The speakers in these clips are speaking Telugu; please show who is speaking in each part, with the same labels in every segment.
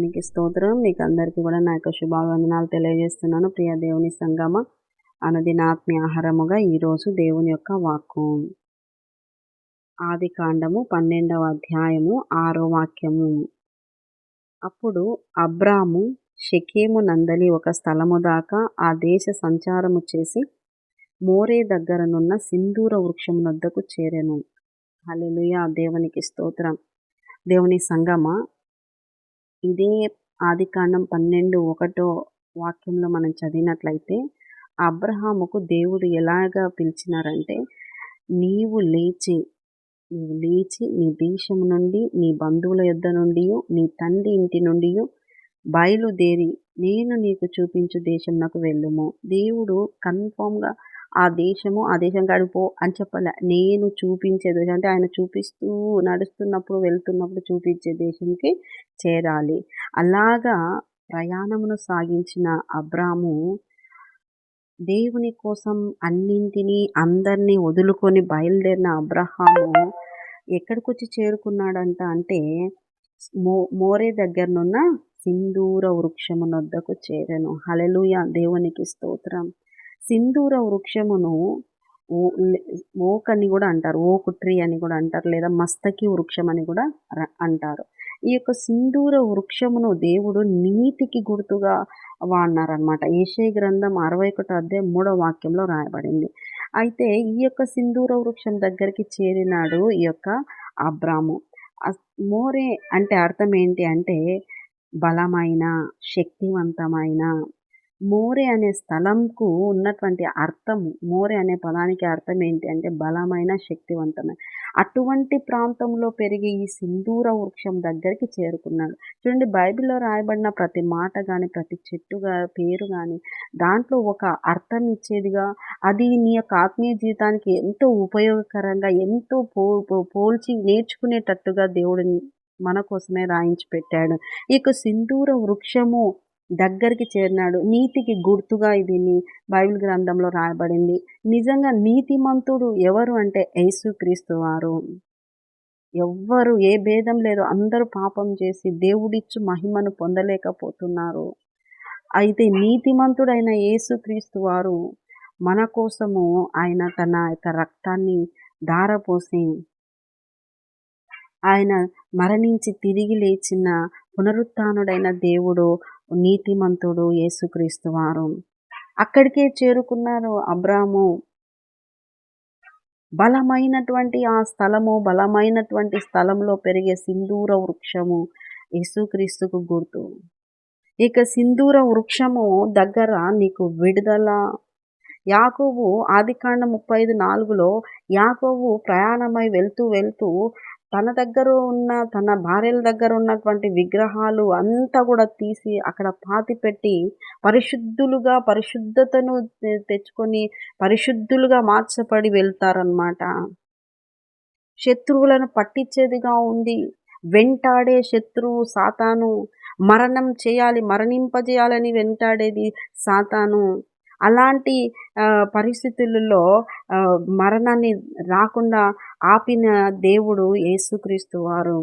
Speaker 1: దేవునికి స్తోత్రం. మీకు అందరికీ కూడా నా యొక్క శుభావందనాలు తెలియజేస్తున్నాను. ప్రియ దేవుని సంగమ, అనుదిన ఆత్మీయ ఆహారముగా ఈరోజు దేవుని యొక్క వాక్కు. ఆదికాండము 12వ అధ్యాయము 6వ వాక్యము. అప్పుడు అబ్రాము షెకెము నందలి ఒక స్థలము దాకా ఆ దేశ సంచారము చేసి మోరే దగ్గరనున్న సింధూర వృక్షము వద్దకు చేరెను. హల్లెలూయా. దేవునికి స్తోత్రం. దేవుని సంగమ, ఇదే ఆదికాండం 12:1 వాక్యంలో మనం చదివినట్లయితే అబ్రహాముకు దేవుడు ఎలాగా పిలిచినారంటే, నీవు లేచి నీ దేశం నుండి, నీ బంధువుల యొద్ద నుండి, నీ తండ్రి ఇంటి నుండి బయలుదేరి నేను నీకు చూపించు దేశంనకు వెళ్ళుము. దేవుడు కన్ఫామ్గా ఆ దేశం కాడిపో అని చెప్పలే. నేను చూపించే దేశం అంటే ఆయన చూపిస్తూ నడుస్తున్నప్పుడు వెళ్తున్నప్పుడు చూపించే దేశంకి చేరాలి. అలాగా ప్రయాణమును సాగించిన అబ్రాము దేవుని కోసం అన్నింటినీ అందరినీ వదులుకొని బయలుదేరిన అబ్రహాము ఎక్కడికొచ్చి చేరుకున్నాడంట అంటే మోరే దగ్గరనున్న సింధూర వృక్షమునొద్దకు చేరెను. హల్లెలూయా. దేవునికి స్తోత్రం. సింధూర వృక్షమును ఓక్ అని కూడా అంటారు, ఓక్ ట్రీ అని కూడా అంటారు, లేదా మస్తకి వృక్షం అని కూడా అంటారు. ఈ యొక్క సింధూర వృక్షమును దేవుడు నీతికి గుర్తుగా వాడినారనమాట. యెషయా గ్రంథం 61వ అధ్యాయం 3వ వాక్యంలో రాయబడింది. అయితే ఈ యొక్క సింధూర వృక్షం దగ్గరికి చేరినాడు ఈ యొక్క అబ్రాము. మోరే అంటే అర్థం ఏంటి అంటే బలమైన, శక్తివంతమైన. మోరే అనే స్థలంకు ఉన్నటువంటి అర్థము, మోరే అనే పదానికి అర్థం ఏంటి అంటే బలమైన, శక్తివంతమైన. అటువంటి ప్రాంతంలో పెరిగి ఈ సింధూర వృక్షం దగ్గరికి చేరుకున్నాడు. చూడండి, బైబిల్లో రాయబడిన ప్రతి మాట కానీ, ప్రతి చెట్టుగా పేరు కానీ దాంట్లో ఒక అర్థం ఇచ్చేదిగా, అది నీ యొక్క ఆత్మీయ జీవితానికి ఎంతో ఉపయోగకరంగా, ఎంతో పోల్చి నేర్చుకునేటట్టుగా దేవుడు మన కోసమే రాయించి పెట్టాడు. ఈ యొక్క సింధూర వృక్షము దగ్గరికి చేరినాడు. నీతికి గుర్తుగా ఇది బైబిల్ గ్రంథంలో రాయబడింది. నిజంగా నీతిమంతుడు ఎవరు అంటే యేసుక్రీస్తు వారు. ఎవ్వరు ఏ భేదం లేదు, అందరూ పాపం చేసి దేవుడిచ్చు మహిమను పొందలేకపోతున్నారు. అయితే నీతిమంతుడైన యేసుక్రీస్తు వారు మన కోసము ఆయన తన యొక్క రక్తాన్ని ధారపోసి ఆయన మరణించి తిరిగి లేచిన పునరుత్థానుడైన దేవుడు, నీతిమంతుడు యేసుక్రీస్తు వారు. అక్కడికే చేరుకున్నారు అబ్రాము. బలమైనటువంటి ఆ స్థలము, బలమైనటువంటి స్థలంలో పెరిగే సింధూర వృక్షము యేసుక్రీస్తుకు గుర్తు. ఇక సింధూర వృక్షము దగ్గర నీకు విడుదల. యాకోబు ఆదికాండం 35:4లో యాకోబు ప్రయాణమై వెళ్తూ తన దగ్గర ఉన్న, తన భార్యల దగ్గర ఉన్నటువంటి విగ్రహాలు అంతా కూడా తీసి అక్కడ పాతిపెట్టి పరిశుద్ధతను తెచ్చుకొని పరిశుద్ధులుగా మార్చబడి వెళ్తారనమాట. శత్రువులను పట్టించేదిగా ఉంది. వెంటాడే శత్రువు సాతాను. మరణింపజేయాలని వెంటాడేది సాతాను. అలాంటి పరిస్థితులలో మరణాన్ని రాకుండా ఆపిన దేవుడు యేసుక్రీస్తు వారు.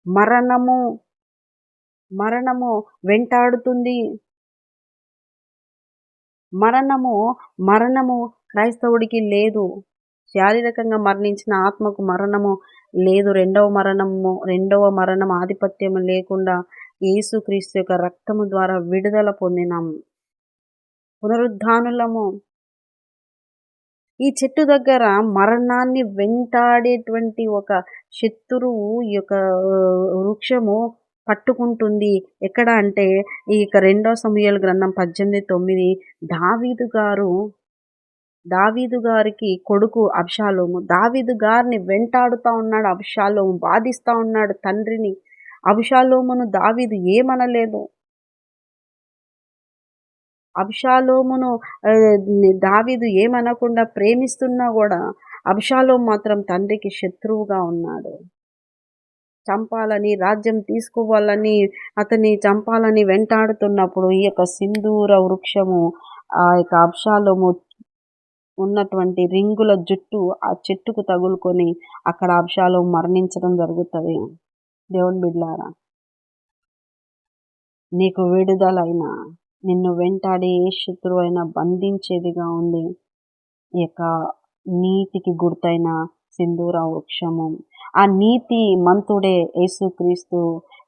Speaker 1: మరణము వెంటాడుతుంది. మరణము క్రైస్తవుడికి లేదు. శారీరకంగా మరణించిన ఆత్మకు మరణము లేదు. రెండవ మరణం ఆధిపత్యం లేకుండా యేసుక్రీస్తు యొక్క రక్తము ద్వారా విడుదల పొందినాము, పునరుద్ధానులము. ఈ చెట్టు దగ్గర మరణాన్ని వెంటాడేటువంటి ఒక శత్రువు ఈ యొక్క వృక్షము పట్టుకుంటుంది. ఎక్కడ అంటే ఈ యొక్క 2వ సమూయేలు గ్రంథం 18:9 దావీదు గారికి కొడుకు అబ్షాలోము. దావీదు గారిని వెంటాడుతూ ఉన్నాడు అబ్షాలోము, బాధిస్తూ ఉన్నాడు తండ్రిని. అబ్షాలోమును దావీదు ఏమనలేదు. అబ్షాలోమును దావీదు ఏమనకుండా ప్రేమిస్తున్నా కూడా అబ్షాలోము మాత్రం తండ్రికి శత్రువుగా ఉన్నాడు. చంపాలని, రాజ్యం తీసుకోవాలని, అతన్ని చంపాలని వెంటాడుతున్నప్పుడు ఈ యొక్క సింధూర వృక్షము ఆ యొక్క అబ్షాలోము ఉన్నటువంటి రింగుల జుట్టు ఆ చెట్టుకు తగులుకొని అక్కడ అబ్షాలోము మరణించడం జరుగుతుంది. దేవుని బిడ్డలారా, నీకు విడుదలైన, నిన్ను వెంటాడి ఏ శత్రువు అయినా బంధించేదిగా ఉంది. ఈ యొక్క నీతికి గుర్తైన సింధూర వృక్షము, ఆ నీతి మంతుడే యేసుక్రీస్తు.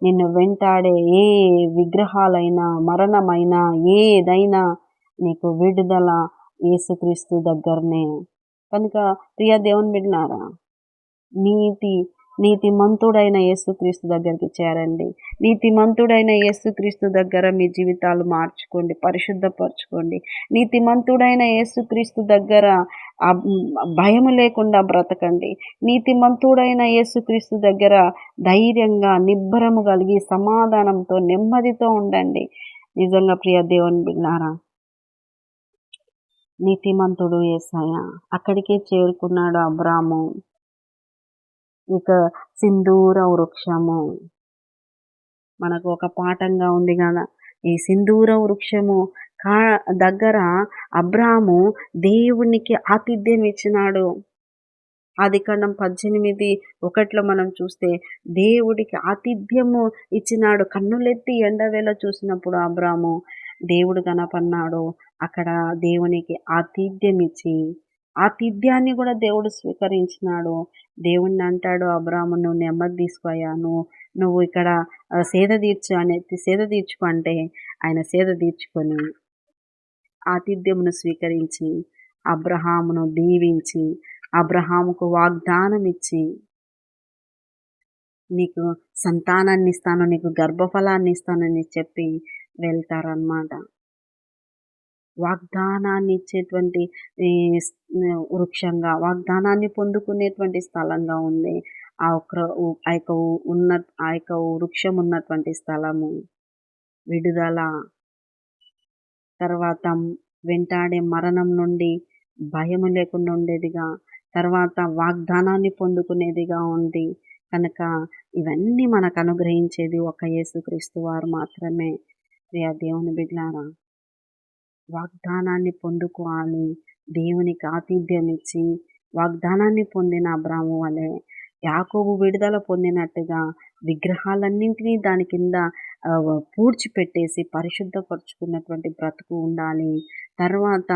Speaker 1: నిన్ను వెంటాడే ఏ విగ్రహాలైనా, మరణమైనా, ఏదైనా నీకు విడుదల యేసుక్రీస్తు దగ్గరనే. కనుక ప్రియ దేవుని బిడ్డలారా, నీతిమంతుడైన యేసుక్రీస్తు దగ్గరికి చేరండి. నీతిమంతుడైన యేసుక్రీస్తు దగ్గర మీ జీవితాలు మార్చుకోండి, పరిశుద్ధపరచుకోండి. నీతిమంతుడైన యేసుక్రీస్తు దగ్గర భయం లేకుండా బ్రతకండి. నీతిమంతుడైన యేసుక్రీస్తు దగ్గర ధైర్యంగా, నిబ్బరము కలిగి, సమాధానంతో, నెమ్మదితో ఉండండి. నిజంగా ప్రియ దేవుని బిడ్డలారా, నీతిమంతుడు యేసయ్య. అక్కడికే చేరుకున్నాడు అబ్రాము. ఇక సింధూర వృక్షము మనకు ఒక పాఠంగా ఉంది కదా. ఈ సింధూర వృక్షము దగ్గర అబ్రాము దేవునికి ఆతిథ్యం ఇచ్చినాడు. ఆదికాండం 18:1 మనం చూస్తే దేవుడికి ఆతిథ్యము ఇచ్చినాడు. కన్నులెత్తి ఎండవేళ చూసినప్పుడు అబ్రాము దేవుడు కనపన్నాడు. అక్కడ దేవునికి ఆతిథ్యం ఇచ్చి, ఆతిథ్యాన్ని కూడా దేవుడు స్వీకరించినాడు. దేవుణ్ణి అంటాడు, అబ్రాము నువ్వు నెమ్మది తీసుకోయా, నువ్వు ఇక్కడ సేద తీర్చుకో అంటే ఆయన సేద తీర్చుకొని ఆతిథ్యమును స్వీకరించి అబ్రహామును దీవించి, అబ్రహాముకు వాగ్దానం ఇచ్చి, నీకు సంతానాన్ని ఇస్తాను, నీకు గర్భఫలాన్ని ఇస్తానని చెప్పి వెళ్తారన్నమాట. వాగ్దానాన్ని ఇచ్చేటువంటి వృక్షంగా, వాగ్దానాన్ని పొందుకునేటువంటి స్థలంగా ఉంది ఆ యొక్క వృక్షం ఉన్నటువంటి స్థలము. విడుదల, తర్వాత వెంటాడే మరణం నుండి భయము లేకుండా ఉండేదిగా, తర్వాత వాగ్దానాన్ని పొందుకునేదిగా ఉంది. కనుక ఇవన్నీ మనకు అనుగ్రహించేది ఒక యేసుక్రీస్తు వారు మాత్రమే. ప్రియ దేవుని బిడ్డలారా, వాగ్దానాన్ని పొందుకోవాలి. దేవునికి ఆతిథ్యం ఇచ్చి వాగ్దానాన్ని పొందిన అబ్రాము వలె యాకోబు విడుదల పొందినట్టుగా విగ్రహాలన్నింటినీ దాని కింద పూడ్చిపెట్టేసి పరిశుద్ధపరుచుకున్నటువంటి బ్రతుకు ఉండాలి. తర్వాత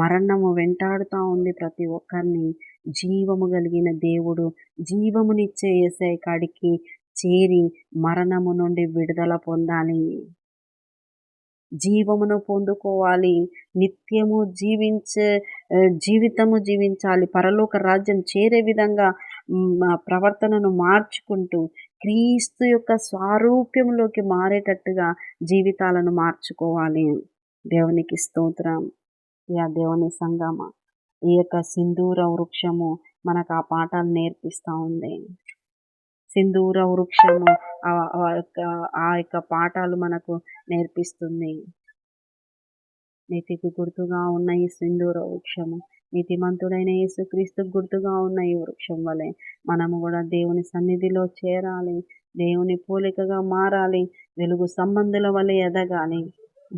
Speaker 1: మరణము వెంటాడుతూ ఉంది ప్రతి ఒక్కరిని. జీవము కలిగిన దేవుడు, జీవమునిచ్చే యేసయ్య కాడికి చేరి మరణము నుండి విడుదల పొందాలి, జీవమును పొందుకోవాలి, నిత్యము జీవితము జీవించాలి. పరలోక రాజ్యం చేరే విధంగా ప్రవర్తనను మార్చుకుంటూ క్రీస్తు యొక్క స్వారూప్యంలోకి మారేటట్టుగా జీవితాలను మార్చుకోవాలి. దేవునికి స్తోత్రం. దేవుని సంగమ, ఈ యొక్క సింధూర వృక్షము మనకు ఆ పాఠాలు నేర్పిస్తూ ఉంది. సింధూర వృక్షము ఆ యొక్క పాఠాలు మనకు నేర్పిస్తుంది. నీతికి గుర్తుగా ఉన్న ఈ సింధూర వృక్షము, నీతిమంతుడైన యేసుక్రీస్తుకు గుర్తుగా ఉన్న ఈ వృక్షం వలె మనము కూడా దేవుని సన్నిధిలో చేరాలి, దేవుని పోలికగా మారాలి, వెలుగు సంబంధుల వలె ఎదగాలి,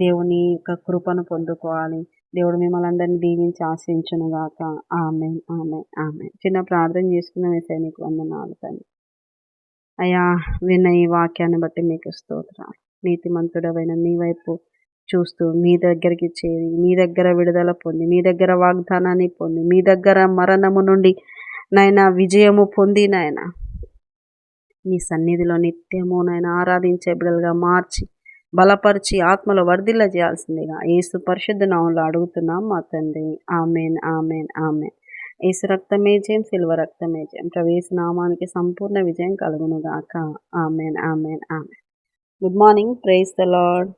Speaker 1: దేవుని యొక్క కృపను పొందుకోవాలి. దేవుడు మిమ్మల్ని అందరినీ దీవించి ఆశీర్వదించునుగాక. ఆమేన్, ఆమేన్, ఆమేన్. చిన్న ప్రార్థన చేసుకున్న యేసయ్య నీకు వందనాలు తండ్రి. అయ్యా, విన్న ఈ వాక్యాన్ని బట్టి మీకు స్తోత్రాలు. నీతిమంతుడవైన నీ వైపు చూస్తూ మీ దగ్గరికి చేరి, మీ దగ్గర విడుదల పొంది, మీ దగ్గర వాగ్దానాన్ని పొంది, మీ దగ్గర మరణము నుండి నాయన విజయము పొంది నాయన నీ సన్నిధిలో నిత్యము నాయన ఆరాధించే బిడ్డలుగా మార్చి బలపరిచి ఆత్మలో వర్ధిల్ల చేయాల్సిందిగా యేసు పరిశుద్ధ నామములో అడుగుతున్నాం మా తండ్రి. ఆమేన్, ఆమేన్, ఆమేన్. యేసు రక్తమే జయం, సిలువ రక్తమే జయం. ప్రవేశ నామానికి సంపూర్ణ విజయం కలుగును గాక. Amen, amen, amen. Good morning. Praise the lord.